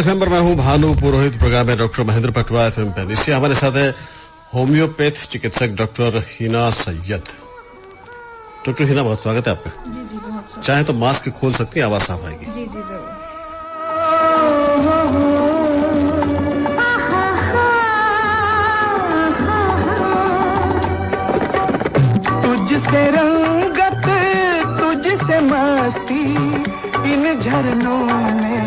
FM पर मैं हूं भानु पुरोहित। प्रोग्राम है डॉक्टर महेंद्र पटवा FM पे। इससे हमारे साथ है होम्योपैथ चिकित्सक डॉक्टर हिना सैयद। डॉक्टर हिना, बहुत स्वागत है आपका। जी जी, बहुत स्वागत। चाहे तो मास्क खोल सकती हैं, आवाज साफ आएगी। जी जी जरूर। तुझसे रंगत, तुझसे मस्ती, इन झरनों में,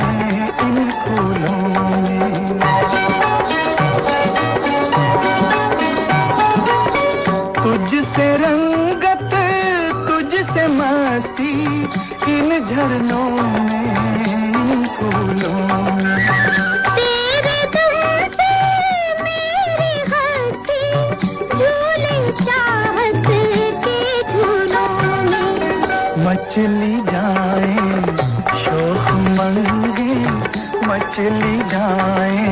इन फूलों में। तुझसे रंगत, तुझसे मस्ती, इन झरनों में, इन फूलों में। तेरे दिल से मेरी हस्ती झूले चाहत के झूलों में। मचली जाए शोख मंगे, मचली जाए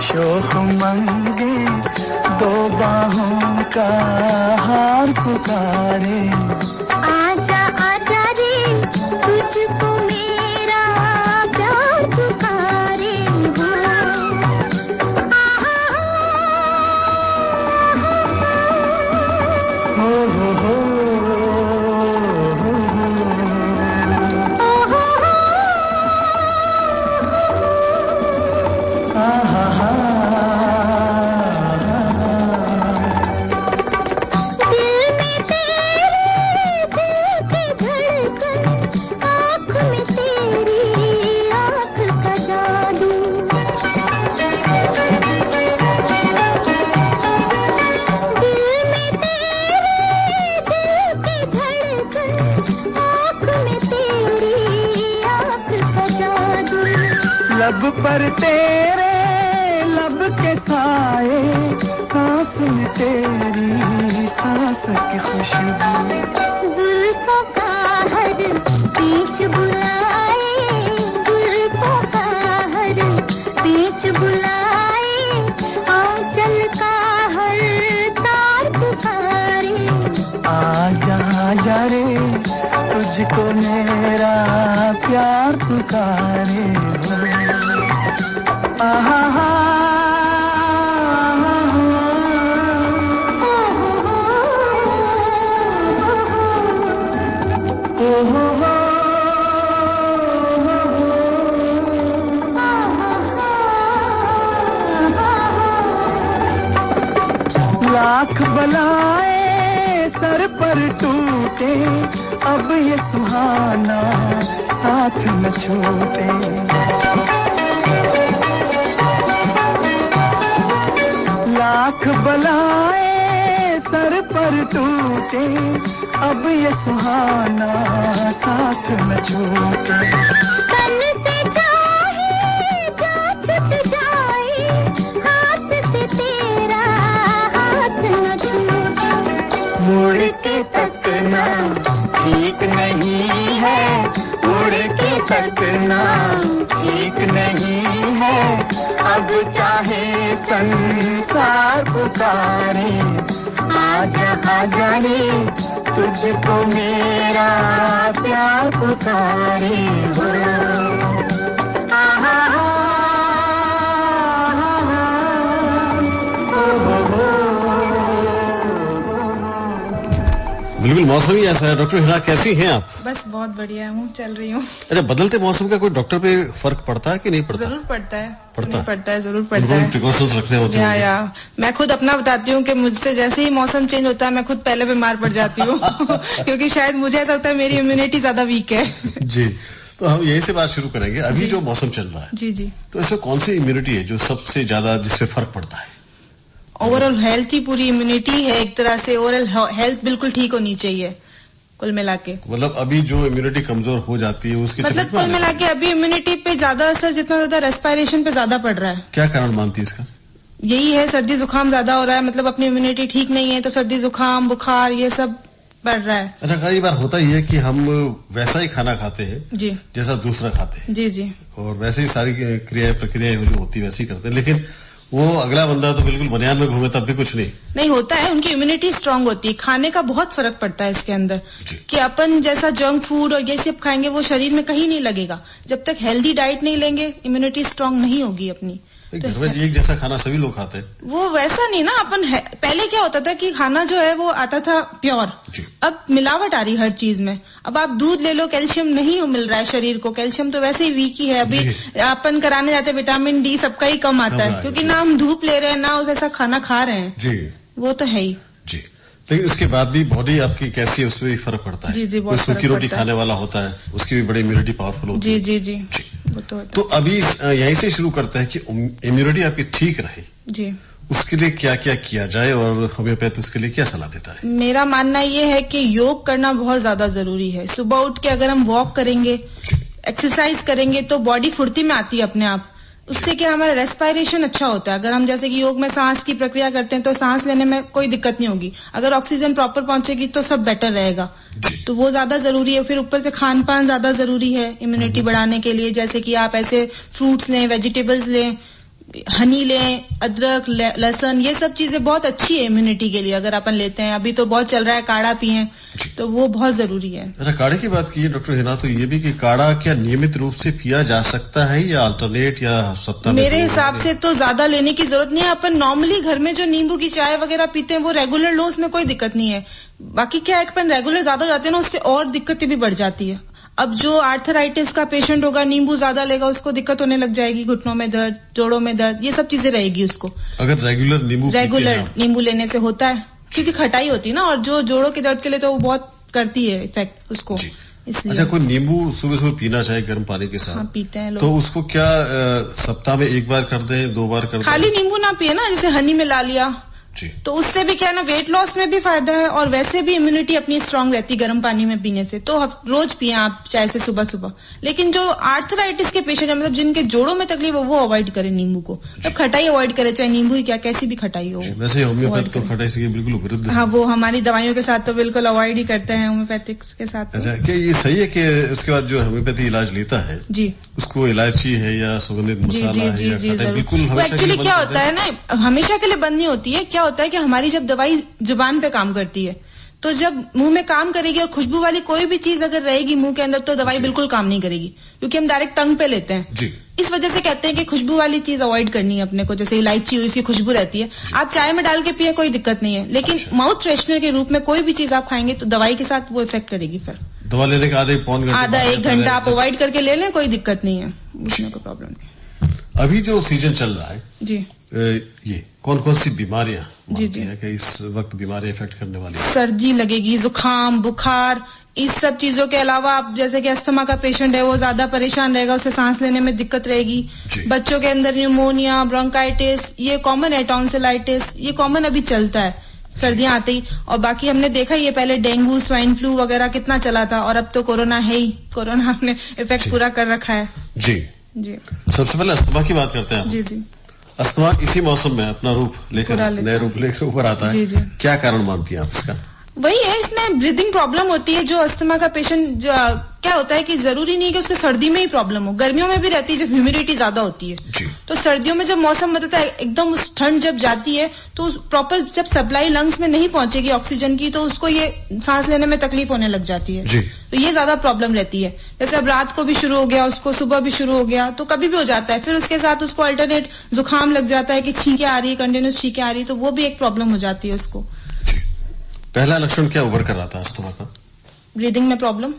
शोख मंगे, दो बाहों का हार पुकारे। आजा आजा रे, तुझको मेरा प्यार पुकारे। हो लब पर तेरे लब के साए, सांस में तेरी सांस की खुशबू। जुल्फों का हर बीच बुलाए, जुल्फों का हर बीच बुलाए, आंचल का हर तार पुकारे। आजा आजा रे, तुझको मेरा प्यार पुकारे। आहा लाख बलाए सर पर टूटे, अब ये सुहाना साथ न छूटे। लाख बलाए सर पर टूटे, अब ये सुहाना साथ न छूटे। तन से चाहे जा छूट जाए, हाथ से तेरा हाथ न छूटे। मुड़ के तकना ठीक नहीं है, मुड़ के तकना ठीक नहीं नहीं है, अब चाहे संसार पुकारे, आजा आजा रे तुझको मेरा प्यार पुकारे हो। बिल्कुल मौसम ही ऐसा है। डॉक्टर हिना कैसी हैं आप? बस बहुत बढ़िया हूँ, चल रही हूँ। अरे बदलते मौसम का कोई डॉक्टर पे फर्क पड़ता है कि नहीं पड़ता? जरूर पड़ता है, पड़ता है जरूर पड़ता है। प्रिकॉशंस रखने होते हैं। या मैं खुद अपना बताती हूँ कि मुझसे जैसे ही मौसम चेंज होता है मैं खुद पहले बीमार पड़ जाती हूँ क्योंकि शायद मुझे ऐसा लगता है मेरी इम्यूनिटी ज्यादा वीक है। जी, तो हम यही से बात शुरू करेंगे। अभी जो मौसम चल रहा है, जी जी, तो इसमें कौन सी इम्यूनिटी है जो सबसे ज्यादा जिससे फर्क पड़ता है? ओवरऑल हेल्थ ही पूरी इम्यूनिटी है एक तरह से। ओवरऑल हेल्थ बिल्कुल ठीक होनी चाहिए कुल मिला के। मतलब अभी जो इम्यूनिटी कमजोर हो जाती है उसके मतलब कुल मिला के अभी इम्यूनिटी पे ज्यादा असर जितना ज्यादा रेस्पिरेशन पे ज्यादा पड़ रहा है। क्या कारण मानती है इसका? यही है, सर्दी जुकाम ज्यादा हो रहा है। मतलब अपनी इम्यूनिटी ठीक नहीं है तो सर्दी जुकाम बुखार ये सब बढ़ रहा है। अच्छा, कई बार होता ही है कि हम वैसा ही खाना खाते हैं जी जैसा दूसरा खाते हैं। जी जी, और वैसे ही सारी प्रक्रियाएं जो होती है वैसे ही करते हैं, लेकिन वो अगला बंदा तो बिल्कुल बनियान में घूमे तब भी कुछ नहीं होता है। उनकी इम्यूनिटी स्ट्रांग होती है। खाने का बहुत फर्क पड़ता है इसके अंदर कि अपन जैसा जंक फूड और ये सब खाएंगे वो शरीर में कहीं नहीं लगेगा। जब तक हेल्दी डाइट नहीं लेंगे इम्यूनिटी स्ट्रांग नहीं होगी अपनी। घर में एक जैसा खाना सभी लोग खाते हैं, वो वैसा नहीं ना। अपन पहले क्या होता था कि खाना जो है वो आता था प्योर, अब मिलावट आ रही हर चीज में। अब आप दूध ले लो, कैल्शियम नहीं मिल रहा है शरीर को। कैल्शियम तो वैसे ही वीक ही है। अभी अपन कराने जाते हैं विटामिन डी सबका ही कम आता है क्योंकि ना हम धूप ले रहे हैं ना वैसा खाना खा रहे हैं। जी, वो तो है ही जी। लेकिन उसके बाद भी बॉडी आपकी कैसी है उसमें भी फर्क पड़ता है। जी जी, बहुत सूखी रोटी खाने वाला होता है उसकी भी बड़ी इम्यूनिटी पावरफुल होती है। जी जी जी, वो तो अभी यहीं से शुरू करते हैं कि इम्यूनिटी आपकी ठीक रहे जी, उसके लिए क्या क्या किया जाए और होम्योपैथ उसके लिए क्या सलाह देता है? मेरा मानना ये है कि योग करना बहुत ज्यादा जरूरी है। सुबह उठ के अगर हम वॉक करेंगे, एक्सरसाइज करेंगे तो बॉडी फुर्ती में आती है अपने आप। उससे क्या हमारा रेस्पिरेशन अच्छा होता है। अगर हम जैसे कि योग में सांस की प्रक्रिया करते हैं तो सांस लेने में कोई दिक्कत नहीं होगी। अगर ऑक्सीजन प्रॉपर पहुंचेगी तो सब बेटर रहेगा। तो वो ज्यादा जरूरी है। फिर ऊपर से खान पान ज्यादा जरूरी है इम्यूनिटी बढ़ाने के लिए। जैसे कि आप ऐसे फ्रूट्स लें, वेजिटेबल्स लें, हनी लें, अदरक, लहसुन, ये सब चीजें बहुत अच्छी है इम्यूनिटी के लिए अगर अपन लेते हैं। अभी तो बहुत चल रहा है काढ़ा पिएं, तो वो बहुत जरूरी है। अच्छा, काढ़े की बात की है डॉक्टर हिना, तो ये भी कि काढ़ा क्या नियमित रूप से पिया जा सकता है या अल्टरनेट या सप्ताह में? मेरे हिसाब से तो ज्यादा लेने की जरूरत नहीं है। अपन नॉर्मली घर में जो नींबू की चाय वगैरह पीते हैं वो रेगुलर लो, उसमें कोई दिक्कत नहीं है। बाकी क्या है, अपन रेगुलर ज्यादा हो जाते हैं ना, उससे और दिक्कतें भी बढ़ जाती है। अब जो आर्थराइटिस का पेशेंट होगा, नींबू ज्यादा लेगा, उसको दिक्कत होने लग जाएगी, घुटनों में दर्द, जोड़ों में दर्द, ये सब चीजें रहेगी उसको। अगर रेगुलर नींबू लेने से होता है क्योंकि खटाई होती है ना, और जो जोड़ों के दर्द के लिए तो वो बहुत करती है इफेक्ट उसको, इसलिए। अच्छा, कोई नींबू सुबह सुबह पीना चाहे गर्म पानी के साथ? हाँ, पीते हैं लोग। तो उसको क्या सप्ताह में एक बार कर दें, 2 बार कर दें? खाली नींबू ना पिए ना, जैसे हनी मिला लिया, तो उससे भी क्या है ना, वेट लॉस में भी फायदा है और वैसे भी इम्यूनिटी अपनी स्ट्रांग रहती है गर्म पानी में पीने से। तो रोज पिए आप चाय से सुबह सुबह। लेकिन जो आर्थराइटिस के पेशेंट है, मतलब जिनके जोड़ों में तकलीफ हो, वो अवॉइड करें नींबू को। तब खटाई अवॉइड करे, चाहे नींबू ही क्या, कैसी भी खटाई हो। वैसे होम्योपैथ तो खटाई से बिल्कुल विरुद्ध है। हाँ, वो हमारी दवाइयों के साथ तो बिल्कुल अवॉइड ही करते हैं होम्योपैथिक्स के साथ। अच्छा, क्या ये सही है कि उसके बाद जो होम्योपैथी इलाज लेता है जी, उसको इलायची है या सुगंधित मसाला है या खटाई बिल्कुल एक्चुअली क्या होता है ना, हमेशा के लिए बंद नहीं होती है। क्या होता है कि हमारी जब दवाई जुबान पे काम करती है, तो जब मुंह में काम करेगी और खुशबू वाली कोई भी चीज अगर रहेगी मुंह के अंदर, तो दवाई बिल्कुल काम नहीं करेगी, क्योंकि हम डायरेक्ट टंग पे लेते हैं जी। इस वजह से कहते हैं कि खुशबू वाली चीज अवॉइड करनी है अपने को। जैसे इलायची हुई, इसकी खुशबू रहती है, आप चाय में डाल के पिए कोई दिक्कत नहीं है, लेकिन माउथ फ्रेशनर के रूप में कोई भी चीज आप खाएंगे तो दवाई के साथ वो इफेक्ट करेगी। फिर दवा लेने का आधा 1 घंटा आप अवॉइड करके ले लें, कोई दिक्कत नहीं है, उसमें कोई प्रॉब्लम नहीं। अभी जो सीजन चल रहा है जी, ये कौन कौन सी बीमारियां जी जी कि इस वक्त बीमारी इफेक्ट करने वाली है? सर्दी लगेगी, जुकाम, बुखार, इस सब चीजों के अलावा आप जैसे कि अस्थमा का पेशेंट है, वो ज्यादा परेशान रहेगा, उसे सांस लेने में दिक्कत रहेगी। बच्चों के अंदर न्यूमोनिया, ब्रोंकाइटिस, ये कॉमन है, टॉन्सिलाइटिस, ये कॉमन अभी चलता है सर्दियां आते ही। और बाकी हमने देखा ये पहले डेंगू, स्वाइन फ्लू वगैरह कितना चला था, और अब तो कोरोना है ही। कोरोना ने इफेक्ट पूरा कर रखा है जी जी। सबसे पहले अस्थमा की बात करते हैं। जी जी, अस्थमा इसी मौसम में अपना रूप लेकर, नए रूप लेकर ऊपर आता है। जी जी। क्या कारण मानती हैं आप इसका? वही है, इसमें ब्रीदिंग प्रॉब्लम होती है। जो अस्थमा का पेशेंट क्या होता है कि जरूरी नहीं कि उसको सर्दी में ही प्रॉब्लम हो, गर्मियों में भी रहती है जब ह्यूमिडिटी ज्यादा होती है। जी। तो सर्दियों में जब मौसम बदलता है एकदम ठंड जब जाती है तो प्रॉपर जब सप्लाई लंग्स में नहीं पहुंचेगी ऑक्सीजन की तो उसको ये सांस लेने में तकलीफ होने लग जाती है। जी। तो ये ज्यादा प्रॉब्लम रहती है। जैसे अब रात को भी शुरू हो गया, उसको सुबह भी शुरू हो गया, तो कभी भी हो जाता है। फिर उसके साथ उसको अल्टरनेट जुकाम लग जाता है कि छींके आ रही है, कंटिन्यूस छींके आ रही है, तो वो भी एक प्रॉब्लम हो जाती है उसको। पहला लक्षण क्या उभर कर रहा था अस्थमा का? ब्रीदिंग में प्रॉब्लम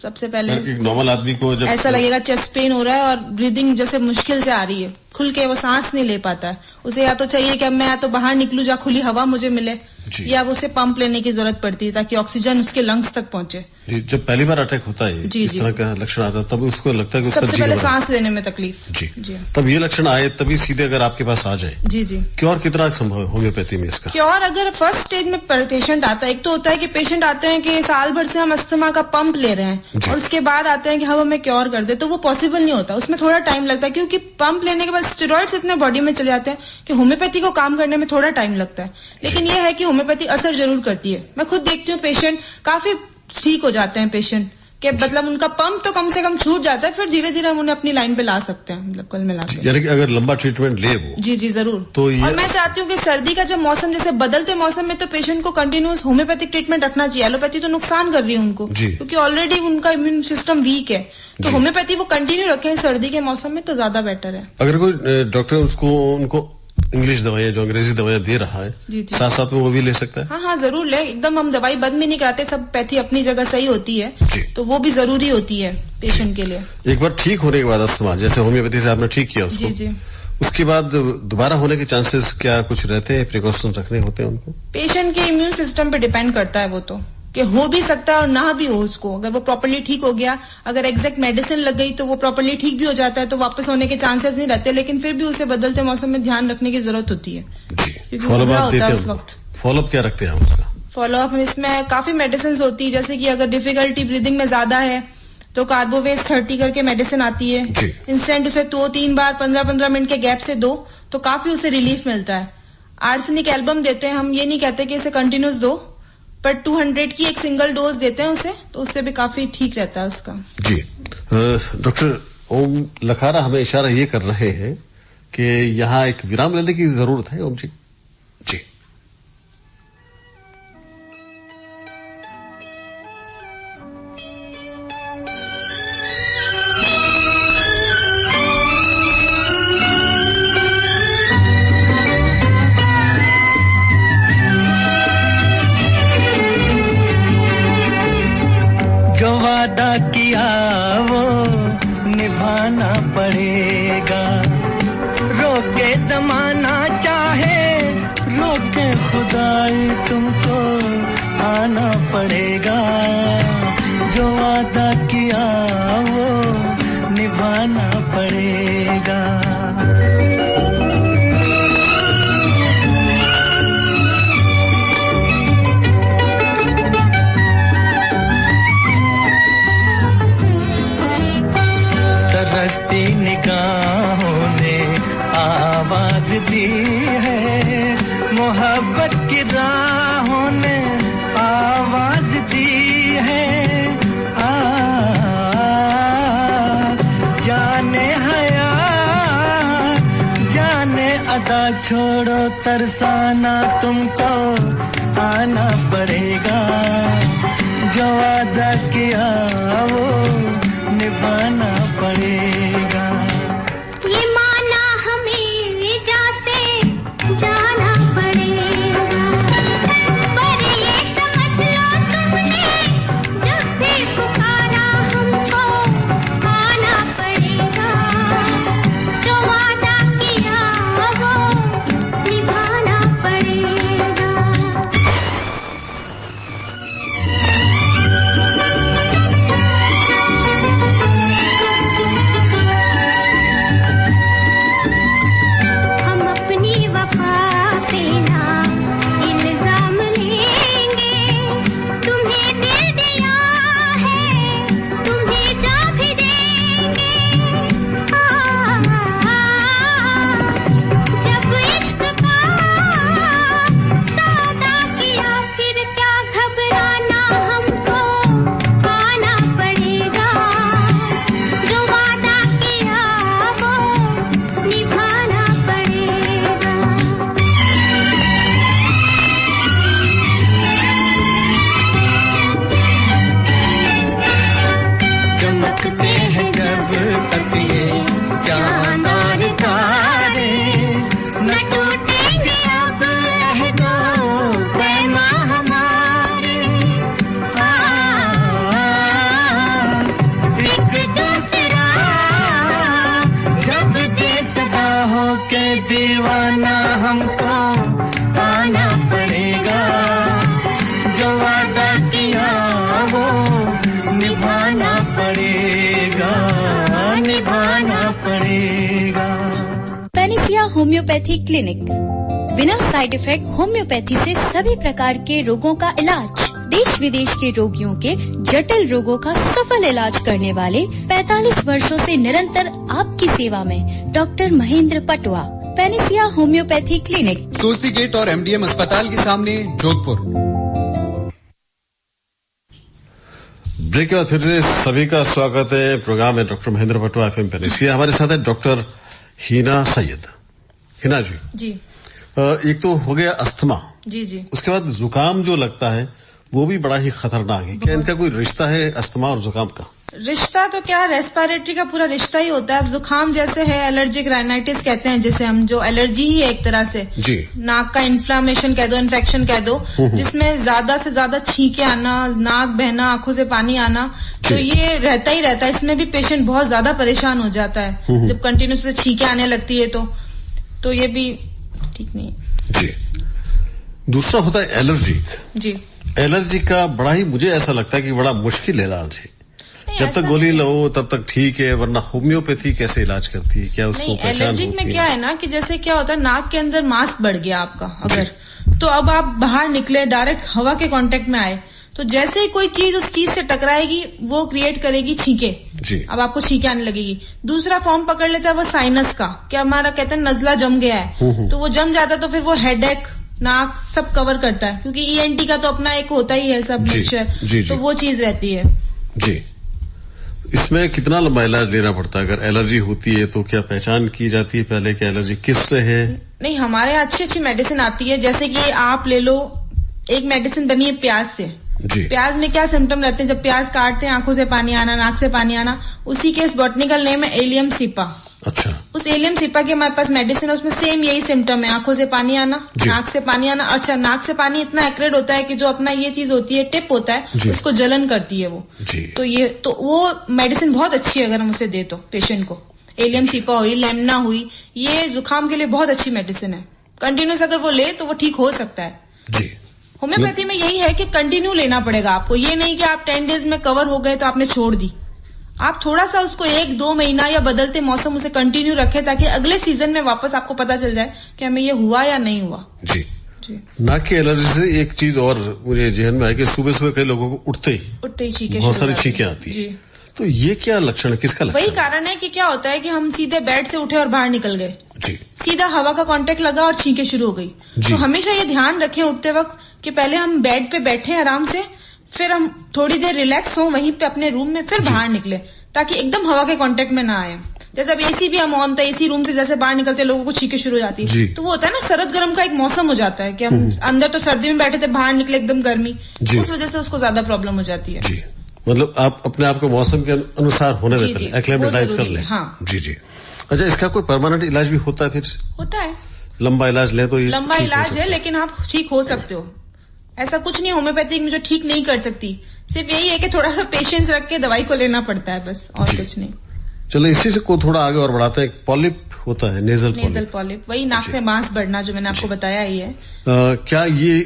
सबसे पहले। एक नॉर्मल आदमी को जब ऐसा लगेगा चेस्ट पेन हो रहा है और ब्रीदिंग जैसे मुश्किल से आ रही है, खुल के वो सांस नहीं ले पाता है। उसे या तो चाहिए कि अब मैं या तो बाहर निकलूं जहाँ खुली हवा मुझे मिले, या उसे पंप लेने की जरूरत पड़ती है ताकि ऑक्सीजन उसके लंग्स तक पहुंचे। जी, जब पहली बार अटैक होता है जी, इस तरह का लक्षण आता है तब उसको लगता है कि उसका सबसे पहले सांस लेने में तकलीफ। जी। तब ये लक्षण आए तभी सीधे अगर आपके पास आ जाए। जी। क्योर कितना संभव है होम्योपैथी में इसका? क्योर अगर फर्स्ट स्टेज में पेशेंट आता है, एक तो होता है कि पेशेंट आते हैं कि साल भर से हम अस्थमा का पंप ले रहे हैं और उसके बाद आते हैं कि हम हमें क्योर कर दे, तो वो पॉसिबल नहीं होता, उसमें थोड़ा टाइम लगता है क्योंकि पंप लेने के बाद स्टेरॉइड्स इतने बॉडी में चले जाते हैं कि होम्योपैथी को काम करने में थोड़ा टाइम लगता है। लेकिन ये है कि होम्योपैथी असर जरूर करती है। मैं खुद देखती हूँ पेशेंट काफी ठीक हो जाते हैं पेशेंट कि मतलब उनका पंप तो कम से कम छूट जाता है, फिर धीरे धीरे हम उन्हें अपनी लाइन पे ला सकते हैं, मतलब कुल मिला के। यानी कि अगर लंबा ट्रीटमेंट ले वो। जी जरूर। तो ये... और मैं चाहती हूँ कि सर्दी का जब मौसम जैसे बदलते मौसम में तो पेशेंट को कंटिन्यूस होम्योपैथिक ट्रीटमेंट रखना चाहिए। एलोपैथी तो नुकसान कर रही है उनको क्योंकि ऑलरेडी उनका इम्यून सिस्टम वीक है, तो होम्योपैथी वो कंटिन्यू रखें सर्दी के मौसम में तो ज्यादा बेटर है। अगर कोई डॉक्टर उनको इंग्लिश दवाइयाँ जो अंग्रेजी दवाइयाँ दे रहा है साथ साथ में वो भी ले सकता है? हाँ जरूर ले, एकदम हम दवाई बंद भी नहीं कराते, सब पैथी अपनी जगह सही होती है तो वो भी जरूरी होती है पेशेंट के लिए। एक बार ठीक होने के बाद अस्थमा जैसे होम्योपैथी से आपने ठीक किया उसको, जी उसके बाद दोबारा होने के चांसेस क्या कुछ रहते हैं, प्रिकॉशन रखने होते हैं उनको? पेशेंट के इम्यून सिस्टम पे डिपेंड करता है वो तो, कि हो भी सकता है और ना भी हो उसको। अगर वो प्रॉपर्ली ठीक हो गया, अगर एग्जैक्ट मेडिसिन लग गई तो वो प्रॉपर्ली ठीक भी हो जाता है तो वापस होने के चांसेस नहीं रहते, लेकिन फिर भी उसे बदलते मौसम में ध्यान रखने की जरूरत होती है। फॉलोअप देते हैं उस वक्त? फॉलोअप क्या रखते हैं हम उसका? फॉलोअप इसमें काफी मेडिसिन होती है, जैसे कि अगर डिफिकल्टी ब्रीदिंग में ज्यादा है तो कार्बोवेस 30 करके मेडिसिन आती है, इंस्टेंट उसे 2-3 बार 15-15 मिनट के गैप से दो तो काफी उसे रिलीफ मिलता है। आर्सेनिक एल्बम देते हैं, हम ये नहीं कहते कि इसे कंटिन्यूस दो, पर 200 की एक सिंगल डोज देते हैं उसे, तो उससे भी काफी ठीक रहता है उसका। जी। डॉक्टर ओम लखारा हमें इशारा ये कर रहे हैं कि यहाँ एक विराम लेने की जरूरत है। ओम जी। जी। जो वादा किया वो निभाना पड़ेगा, रोके जमाना चाहे रोके खुदाई तुमको आना पड़ेगा। जो वादा किया वो निभाना पड़ेगा। तरसती निगाहों ने आवाज दी है, मोहब्बत की राहों ने आवाज दी है। जाने हया जाने अदा छोड़ो तरसाना तुमको आना पड़ेगा। जो वादा किया वो निभाना पड़ेगा। ये माना हमें जाते जाना पड़ेगा, पर ये समझ लो तुमने जब भी पुकारा हमको आना पड़ेगा। जो वादा किया वो निभाना पड़ेगा। होम्योपैथी क्लिनिक, बिना साइड इफेक्ट होम्योपैथी से सभी प्रकार के रोगों का इलाज। देश विदेश के रोगियों के जटिल रोगों का सफल इलाज करने वाले 45 वर्षों से निरंतर आपकी सेवा में doctor Mahendra Patwa, panacea homeopathy clinic, Tulsi gate और MDM अस्पताल के सामने, जोधपुर। ब्रेक के बाद फिर से सभी का स्वागत है। प्रोग्राम में डॉक्टर महेंद्र पटवा FM पेनिसिया, हमारे साथ है डॉक्टर हिना सैयद। हिना जी, एक तो हो गया अस्थमा, जी, उसके बाद जुकाम जो लगता है वो भी बड़ा ही खतरनाक है। क्या इनका कोई रिश्ता है अस्थमा और जुकाम का? रिश्ता तो क्या, रेस्पिरेटरी का पूरा रिश्ता ही होता है। अब जुकाम जैसे है, एलर्जिक राइनाइटिस कहते हैं जिसे हम, जो एलर्जी ही है एक तरह से जी, नाक का इन्फ्लामेशन कह दो, इन्फेक्शन कह दो, जिसमें ज्यादा से ज्यादा छींके आना, नाक बहना, आंखों से पानी आना, तो ये रहता ही रहता है। इसमें भी पेशेंट बहुत ज्यादा परेशान हो जाता है जब कंटिन्यूस से छींके आने लगती है, तो ये भी ठीक नहीं है जी। दूसरा होता है एलर्जी जी। एलर्जी का बड़ा ही, मुझे ऐसा लगता है कि बड़ा मुश्किल इलाज है। जब तक गोली लो तब तक ठीक है, वरना होम्योपैथी कैसे इलाज करती है? क्या उसको पहचान एलर्जिक में क्या है ना कि जैसे क्या होता है, नाक के अंदर मांस बढ़ गया आपका अगर, तो अब आप बाहर निकले, डायरेक्ट हवा के कांटेक्ट में आए, तो जैसे ही कोई चीज उस चीज से टकराएगी वो क्रिएट करेगी छींके जी। अब आपको छींके आने लगेगी। दूसरा फॉर्म पकड़ लेता है वो साइनस का, क्या हमारा कहते हैं नजला जम गया है, तो वो जम जाता है, तो फिर वो हेडेक, नाक सब कवर करता है, क्योंकि ENT का तो अपना एक होता ही है सब मिक्सचर, तो वो चीज रहती है जी। इसमें कितना लंबा इलाज लेना पड़ता है? अगर एलर्जी होती है तो क्या पहचान की जाती है पहले कि एलर्जी किससे है? नहीं, हमारे यहाँ अच्छी अच्छी मेडिसिन आती है। जैसे कि आप ले लो, एक मेडिसिन बनी है प्याज से जी। प्याज में क्या सिम्टम रहते हैं? जब प्याज काटते हैं आंखों से पानी आना, नाक से पानी आना, उसी के बॉटनिकल नेम है एलियम सीपा। अच्छा, उस एलियम सीपा की हमारे पास मेडिसिन है, उसमें सेम यही सिम्टम है, आंखों से पानी आना, नाक से पानी आना। अच्छा, नाक से पानी इतना एक्रेड होता है कि जो अपना ये चीज होती है, टिप होता है, उसको जलन करती है वो जी। तो वो मेडिसिन बहुत अच्छी है अगर हम उसे दे तो पेशेंट को। एलियम सीपा हुई, लेमना हुई, ये जुकाम के लिए बहुत अच्छी मेडिसिन है। कंटिन्यूस अगर वो ले तो वो ठीक हो सकता है जी। होम्योपैथी में यही है कि कंटिन्यू लेना पड़ेगा आपको, ये नहीं कि आप 10 डेज में कवर हो गए तो आपने छोड़ दी। आप थोड़ा सा उसको 1-2 महीना या बदलते मौसम उसे कंटिन्यू रखें, ताकि अगले सीजन में वापस आपको पता चल जाए कि हमें ये हुआ या नहीं हुआ जी। नाक की एलर्जी से एक चीज और मुझे जहन में आई कि सुबह सुबह कई लोगों को उठते ही छींके, बहुत सारी छींकें आती है, तो ये क्या लक्षण है, किसका लक्षण? वही कारण है कि क्या होता है कि हम सीधे बेड से उठे और बाहर निकल गए जी, सीधा हवा का कांटेक्ट लगा और छींके शुरू हो गई। तो हमेशा ये ध्यान रखें उठते वक्त कि पहले हम बेड पे बैठे आराम से, फिर हम थोड़ी देर रिलैक्स हो वहीं पे अपने रूम में, फिर बाहर निकले, ताकि एकदम हवा के कांटेक्ट में ना आए। जैसे अब AC भी हम ऑन था, AC रूम से जैसे बाहर निकलते लोगों को छींके शुरू हो जाती है, तो वो होता है ना सरद गर्म का एक मौसम हो जाता है कि हम अंदर तो सर्दी में बैठे थे, बाहर निकले एकदम गर्मी, उस वजह से उसको ज्यादा प्रॉब्लम हो जाती है जी। मतलब आप अपने आप को मौसम के अनुसार होने देते हैं, एक्लेमेटाइज कर लें। हाँ जी जी। अच्छा, इसका कोई परमानेंट इलाज भी होता है? फिर होता है, लंबा इलाज ले तो लंबा इलाज है, लेकिन आप ठीक हो सकते हो। ऐसा कुछ नहीं होम्योपैथिक में जो ठीक नहीं कर सकती, सिर्फ यही है कि थोड़ा सा पेशेंस रख के दवाई को लेना पड़ता है, बस और कुछ नहीं। चलो इसी से को थोड़ा आगे और बढ़ाते हैं। पॉलिप होता है, नेजल पॉलिप, वही नाक में मांस बढ़ना जो मैंने आपको बताया ही है। क्या ये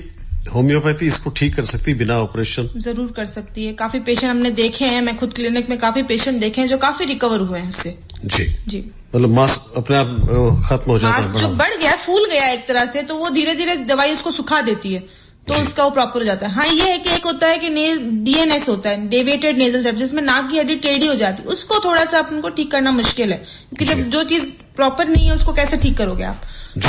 होम्योपैथी इसको ठीक कर सकती है बिना ऑपरेशन? जरूर कर सकती है। काफी पेशेंट हमने देखे हैं, मैं खुद क्लिनिक में काफी पेशेंट देखे हैं जो काफी रिकवर हुए हैं उससे जी जी। मतलब मांस अपने आप खत्म हो जाता है, जो बढ़ गया, फूल गया एक तरह से, तो वो धीरे धीरे दवाई उसको सुखा देती है, तो उसका वो प्रॉपर हो जाता है। हाँ, ये है कि एक होता है कि DNS होता है, डेविएटेड नेजल सेप्ट, जिसमें नाक की हड्डी टेढ़ी हो जाती है, उसको थोड़ा सा अपन को ठीक करना मुश्किल है, क्योंकि जब जो चीज प्रॉपर नहीं है उसको कैसे ठीक करोगे आप।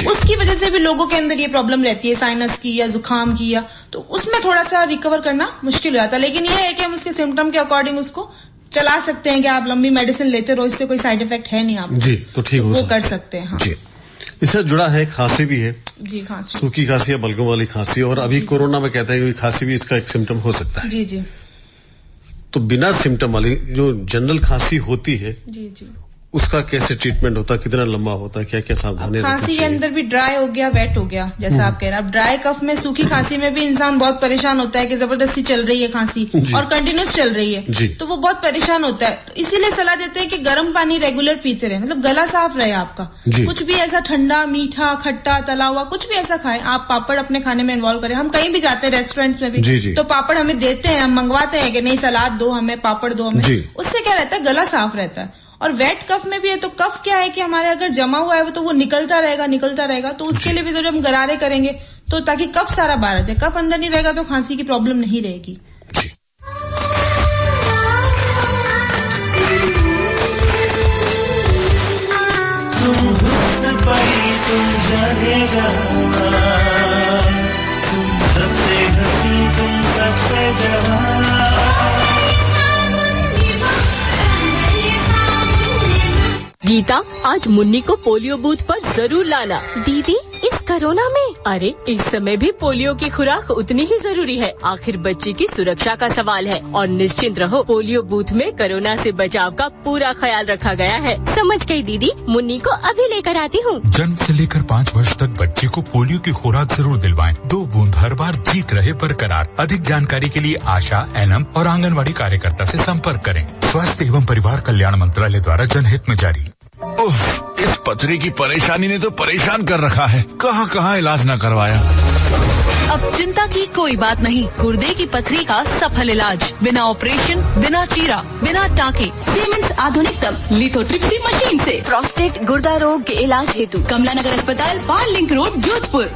उसकी वजह से भी लोगों के अंदर ये प्रॉब्लम रहती है, साइनस की या जुकाम की, या तो उसमें थोड़ा सा रिकवर करना मुश्किल हो जाता है। लेकिन ये है कि हम उसके सिम्टम के अकॉर्डिंग उसको चला सकते हैं कि आप लंबी मेडिसिन लेते रहो, इससे कोई साइड इफेक्ट है नहीं आप जी, तो ठीक हो वो कर सकते हैं। हाँ जी। इससे जुड़ा है खांसी भी है जी, खांसी, सूखी खांसी या बलगम वाली खांसी, और अभी कोरोना में कहते हैं कि खांसी भी इसका एक सिम्टम हो सकता है जी जी। तो बिना सिम्टम वाली जो जनरल खांसी होती है जी जी, उसका कैसे ट्रीटमेंट होता है, कितना लंबा होता है, क्या क्या सावधानी? खांसी के अंदर भी ड्राई हो गया, वेट हो गया, जैसा आप कह रहे हैं। अब ड्राई कफ में, सूखी खांसी में भी इंसान बहुत परेशान होता है कि जबरदस्ती चल रही है खांसी और कंटिन्यूस चल रही है, तो वो बहुत परेशान होता है। तो इसीलिए सलाह देते हैं कि गर्म पानी रेगुलर पीते रहे, मतलब गला साफ रहे आपका। कुछ भी ऐसा ठंडा, मीठा, खट्टा, तला हुआ कुछ भी ऐसा खाएं आप। पापड़ अपने खाने में इन्वॉल्व करें। हम कहीं भी जाते हैं रेस्टोरेंट्स में भी, तो पापड़ हमें देते हैं, हम मंगवाते हैं कि नहीं सलाद दो हमें, पापड़ दो हमें, उससे क्या रहता है, गला साफ रहता है। और वेट कफ में भी है, तो कफ क्या है कि हमारे अगर जमा हुआ है तो वो निकलता रहेगा, तो उसके लिए भी जब हम गरारे करेंगे तो ताकि कफ सारा बाहर आ जाए। कफ अंदर नहीं रहेगा तो खांसी की प्रॉब्लम नहीं रहेगी। तुम हुस्न परी तुम जाने जहां, तुम सबसे हंसी तुम सबसे जवां। गीता, आज मुन्नी को पोलियो बूथ पर जरूर लाना। दीदी, इस कोरोना में? अरे इस समय भी पोलियो की खुराक उतनी ही जरूरी है। आखिर बच्चे की सुरक्षा का सवाल है। और निश्चिंत रहो, पोलियो बूथ में कोरोना से बचाव का पूरा ख्याल रखा गया है। समझ गई दीदी, मुन्नी को अभी लेकर आती हूँ। जन्म से लेकर 5 वर्ष तक बच्चे को पोलियो की खुराक जरूर दिलवाएं। 2 बूंद हर बार जीत रहे बरकरार। अधिक जानकारी के लिए आशा, एनएम और आंगनवाड़ी कार्यकर्ता से संपर्क करें। स्वास्थ्य एवं परिवार कल्याण मंत्रालय द्वारा जनहित में जारी। ओह, इस पथरी की परेशानी ने तो परेशान कर रखा है। कहाँ इलाज न करवाया। अब चिंता की कोई बात नहीं। गुर्दे की पथरी का सफल इलाज, बिना ऑपरेशन, बिना चीरा, बिना टाँके, सीमेंस आधुनिकतम लिथोट्रिप्सी मशीन से। प्रोस्टेट गुर्दा रोग के इलाज हेतु कमला नगर अस्पताल, पाल लिंक रोड, जोधपुर।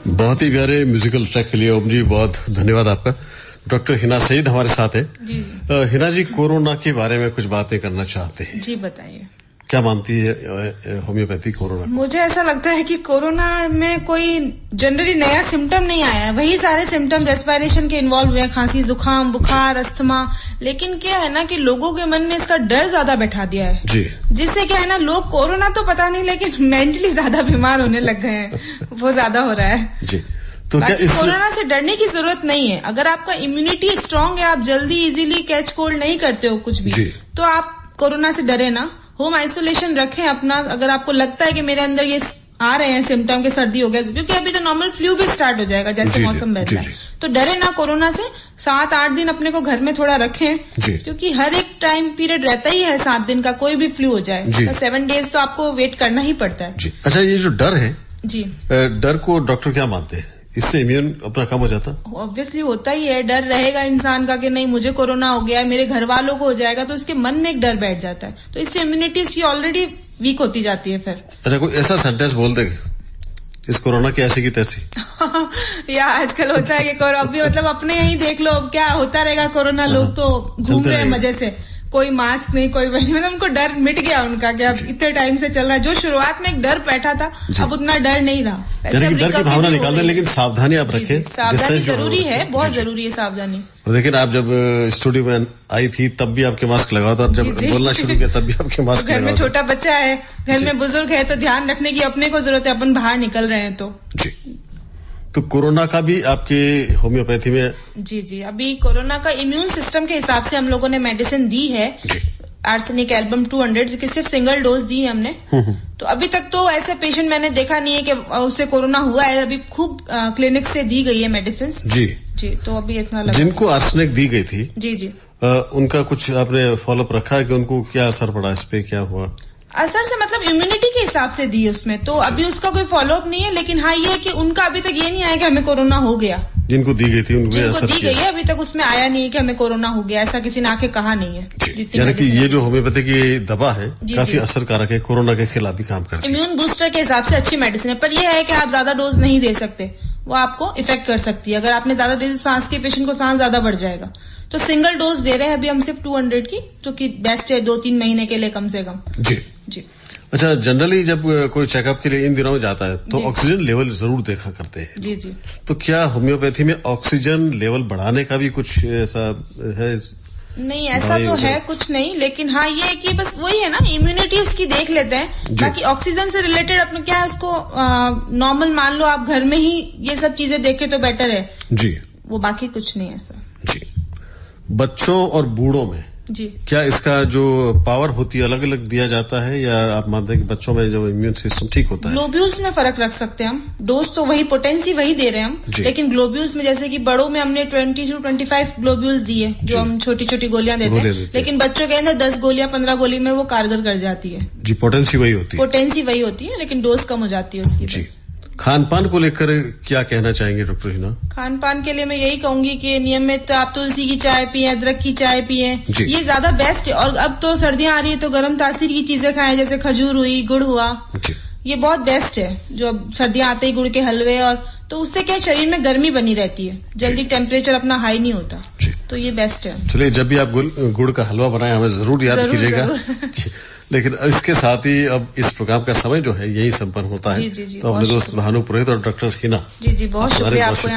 बहुत ही प्यारे म्यूजिकल ट्रैक के लिए ओम जी बहुत धन्यवाद आपका। डॉक्टर हिना सईद हमारे साथ है। जी हिना जी, कोरोना के बारे में कुछ बातें करना चाहते हैं। जी बताइए, क्या मानती है होम्योपैथी कोरोना? मुझे ऐसा लगता है कि कोरोना में कोई जनरली नया सिम्टम नहीं आया है। वही सारे सिम्टम रेस्पिरेशन के इन्वॉल्व हुए हैं, खांसी, जुकाम, बुखार, अस्थमा। लेकिन क्या है ना कि लोगों के मन में इसका डर ज्यादा बैठा दिया है जी, जिससे क्या है ना, लोग कोरोना तो पता नहीं लेकिन मेंटली ज्यादा बीमार होने लग गए हैं। वो ज्यादा हो रहा है जी। तो क्या कोरोना से डरने की जरूरत नहीं है। अगर आपका इम्यूनिटी स्ट्रांग है, आप जल्दी इजीली कैच कोल्ड नहीं करते हो कुछ भी, तो आप कोरोना से डरे ना। होम आइसोलेशन रखें अपना। अगर आपको लगता है कि मेरे अंदर ये आ रहे हैं सिम्टम के सर्दी हो गया, क्योंकि अभी तो नॉर्मल फ्लू भी स्टार्ट हो जाएगा जैसे मौसम बदला है, तो डरे ना कोरोना से। 7-8 दिन अपने को घर में थोड़ा रखें, क्योंकि हर एक टाइम पीरियड रहता ही है 7 दिन का, कोई भी फ्लू हो जाए तो 7 डेज तो आपको वेट करना ही पड़ता है जी। अच्छा, ये जो डर है जी, डर को डॉक्टर क्या मानते हैं? इससे इम्यून अपना कम हो जाता? ऑब्वियसली होता ही है। डर रहेगा इंसान का कि नहीं मुझे कोरोना हो गया है, मेरे घर वालों को हो जाएगा, तो उसके मन में एक डर बैठ जाता है, तो इससे इम्यूनिटी इसकी ऑलरेडी वीक होती जाती है फिर। अच्छा, कोई ऐसा सेंटेंस बोल देगा इस कोरोना की ऐसी की तैसी? या आजकल होता है कि अभी मतलब अपने यही देख लो, क्या होता रहेगा कोरोना, लोग तो घूम रहे हैं मजे से, कोई मास्क नहीं, कोई वही, मतलब उनको डर मिट गया उनका कि अब इतने टाइम से चल रहा है। जो शुरुआत में एक डर बैठा था, अब उतना डर नहीं रहा। यानी कि डर की भावना निकाल दें, लेकिन सावधानी आप रखें। सावधानी जरूरी है, बहुत जरूरी है सावधानी। लेकिन आप जब स्टूडियो में आई थी तब भी आपके मास्क लगा था, जब बोलना शुरू किया तब भी आपके मास्क लगा था। घर में छोटा बच्चा है, घर में बुजुर्ग है, तो ध्यान रखने की अपने को जरूरत है, अपन बाहर निकल रहे हैं तो। जी, तो कोरोना का भी आपके होम्योपैथी में? जी, अभी कोरोना का इम्यून सिस्टम के हिसाब से हम लोगों ने मेडिसिन दी है, आर्सेनिक एल्बम 200, जिसकी सिर्फ सिंगल डोज दी है हमने। तो अभी तक तो ऐसे पेशेंट मैंने देखा नहीं है कि उसे कोरोना हुआ है। अभी खूब क्लिनिक से दी गई है मेडिसिन। जी, तो अभी इतना लगा। जिनको आर्सेनिक दी गई थी, जी, उनका कुछ आपने फॉलोअप रखा है कि उनको क्या असर पड़ा, इस पे क्या हुआ? असर से मतलब इम्यूनिटी के हिसाब से दी उसमें, तो अभी उसका कोई फॉलोअप नहीं है। लेकिन हाँ, ये है कि उनका अभी तक ये नहीं आया कि हमें कोरोना हो गया। जिनको दी गई थी उनको असर दी गई है, अभी तक उसमें आया नहीं है कि हमें कोरोना हो गया, ऐसा किसी ने आके कहा नहीं है। यानी कि ये जो होम्योपैथी की दवा है काफी असरकारक है, कोरोना के खिलाफ भी काम करती है। इम्यून बूस्टर के हिसाब से अच्छी मेडिसिन है, पर यह है कि आप ज्यादा डोज नहीं दे सकते, वो आपको इफेक्ट कर सकती है। अगर आपने ज्यादा दे दी, सांस के पेशेंट को सांस ज्यादा बढ़ जाएगा। तो सिंगल डोज दे रहे हैं अभी हम सिर्फ 200 की, जो कि बेस्ट है 2-3 महीने के लिए कम से कम। जी। अच्छा, जनरली जब कोई चेकअप के लिए इन दिनों जाता है तो ऑक्सीजन लेवल जरूर देखा करते हैं। जी। तो क्या होम्योपैथी में ऑक्सीजन लेवल बढ़ाने का भी कुछ ऐसा है? नहीं, ऐसा तो है कुछ नहीं, लेकिन हाँ ये है कि बस वही है ना, इम्यूनिटी उसकी देख लेते हैं। बाकी ऑक्सीजन से रिलेटेड अपने क्या है, उसको नॉर्मल मान लो, आप घर में ही ये सब चीजें देखें तो बेटर है। जी, वो बाकी कुछ नहीं ऐसा। जी, बच्चों और बूढ़ों में जी क्या इसका जो पावर होती है अलग अलग दिया जाता है, या आप मानते हैं कि बच्चों में जो इम्यून सिस्टम ठीक होता है? ग्लोब्यूल्स में फर्क रख सकते हैं हम, डोज तो वही पोटेंसी वही दे रहे हैं हम, लेकिन ग्लोब्यूल्स में जैसे कि बड़ों में हमने 20 to 25 ग्लोब्यूल्स दिए, जो हम छोटी छोटी गोलियां देते हैं, लेकिन बच्चों के अंदर 10 गोलियां 15 गोली में वो कारगर कर जाती है। जी, पोटेंसी वही होती है, लेकिन डोज कम हो जाती है उसकी। खान पान को लेकर क्या कहना चाहेंगे डॉक्टर हिना? खान पान के लिए मैं यही कहूंगी कि नियमित आप तुलसी की चाय पिए, अदरक की चाय पिए, ये ज्यादा बेस्ट है। और अब तो सर्दियां आ रही है तो गर्म तासीर की चीजें खाएं, जैसे खजूर हुई, गुड़ हुआ, ये बहुत बेस्ट है। जो सर्दियां आते ही गुड़ के हलवे, और तो उससे क्या शरीर में गर्मी बनी रहती है, जल्दी टेम्परेचर अपना हाई नहीं होता, तो ये बेस्ट है। चलिए, जब भी आप गुड़ का हलवा बनाए हमें जरूर याद कीजिएगा। लेकिन इसके साथ ही अब इस प्रोग्राम का समय जो है यही संपन्न होता है। तो अपने दोस्त भानु पुरोहित और डॉक्टर हिना, जी बहुत शुक्रिया आपको।